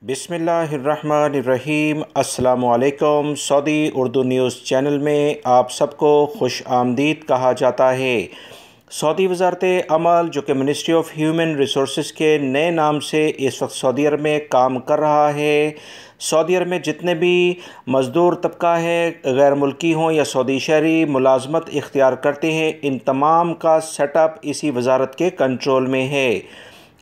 बिस्मिल्लाहिर्रहमानिर्रहीम। अस्सलामुअलैकुम। Saudi Urdu news channel में आप सबको खुश आमदीद कहा जाता है। सऊदी वज़ारत अमल जो कि मिनिस्ट्री ऑफ ह्यूमन रिसोर्सेज के नए नाम से इस वक्त सऊदी अरब में काम कर रहा है। सऊदी अरब में जितने भी मज़दूर तबका है, गैर मुल्की हों या सऊदी शहरी मुलाजमत इख्तियार करते हैं, इन तमाम का सेटअप इसी वज़ारत के कंट्रोल में है।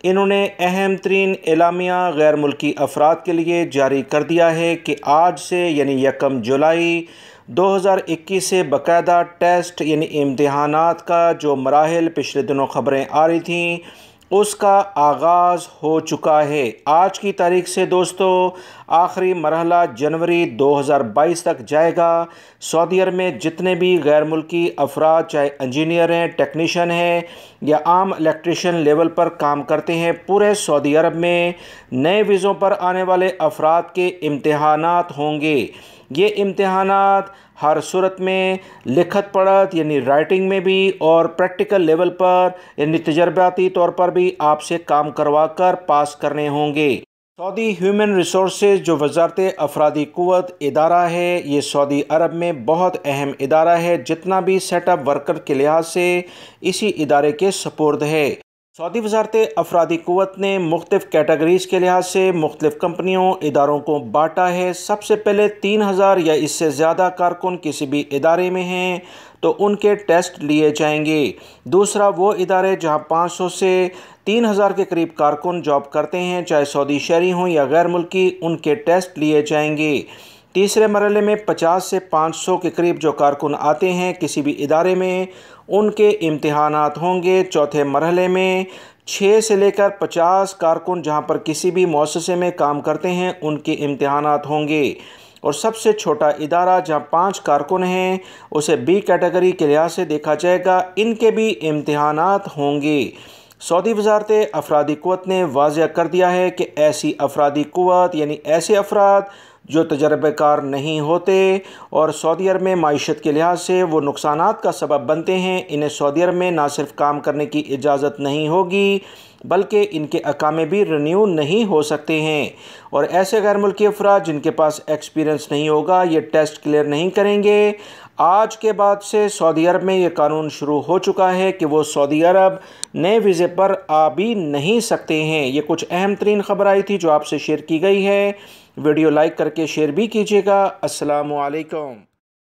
इन्होंने अहम तरीन एलामिया गैर मुल्की अफराद के लिए जारी कर दिया है कि आज से यानी 1 जुलाई 2021 से बाकायदा टेस्ट यानी इम्तिहानात का जो मराहिल पिछले दिनों खबरें आ रही थीं उसका आगाज़ हो चुका है। आज की तारीख से दोस्तों आखिरी मरहला जनवरी 2022 तक जाएगा। सऊदी अरब में जितने भी गैर मुल्की अफराद चाहे इंजीनियर हैं, टेक्नीशियन हैं या आम इलेक्ट्रीशियन लेवल पर काम करते हैं, पूरे सऊदी अरब में नए वीज़ों पर आने वाले अफराद के इम्तिहानात होंगे। ये इम्तिहानात हर सूरत में लिखत पढ़त यानी राइटिंग में भी और प्रैक्टिकल लेवल पर यानी तजर्बाती तौर पर भी आपसे काम करवा कर पास करने होंगे। सऊदी ह्यूमन रिसोर्सेज जो वज़ारत अफरादी क़ुव्वत इदारा है, ये सऊदी अरब में बहुत अहम इदारा है। जितना भी सेटअप वर्कर के लिहाज से इसी इदारे के सपुर्द है। सऊदी वज़ारत अफरादी क़ुव्वत ने मुख्तलिफ़ कैटेगरीज़ के लिहाज से मुख्तलिफ़ कंपनियों इदारों को बांटा है। सबसे पहले 3000 या इससे ज़्यादा कारकुन किसी भी इदारे में हैं तो उनके टेस्ट लिए जाएंगे। दूसरा वो इदारे जहां 500 से 3000 के करीब कारकुन जॉब करते हैं, चाहे सऊदी शहरी हों या गैर मुल्की, उनके टेस्ट लिए जाएंगे। तीसरे मरहले में 50 से 500 के करीब जो कारकुन आते हैं किसी भी इदारे में, उनके इम्तिहानात होंगे। चौथे मरहले में 6 से लेकर 50 कारकुन जहां पर किसी भी मौससे में काम करते हैं, उनके इम्तिहानात होंगे। और सबसे छोटा इदारा जहां 5 कारकुन हैं उसे बी कैटेगरी के लिहाज से देखा जाएगा, इनके भी इम्तिहानात होंगे। सऊदी वज़ारत अफरादी क़ुव्वत ने वाज़ेह कर दिया है कि ऐसी अफरादी क़ुव्वत यानी ऐसे अफराद जो तजर्बेकार नहीं होते और सऊदी अरब में माइशत के लिहाज से वो नुकसानात का सबब बनते हैं, इन्हें सऊदी अरब में ना सिर्फ काम करने की इजाज़त नहीं होगी बल्कि इनके अकामे भी रिन्यू नहीं हो सकते हैं। और ऐसे गैर मुल्की अफराद जिनके पास एक्सपीरियंस नहीं होगा, ये टेस्ट क्लियर नहीं करेंगे। आज के बाद से सऊदी अरब में ये कानून शुरू हो चुका है कि वो सऊदी अरब नए वीज़े पर आ भी नहीं सकते हैं। ये कुछ अहम तरीन खबर आई थी जो आपसे शेयर की गई है। वीडियो लाइक करके शेयर भी कीजिएगा। अस्सलामु अलैकुम।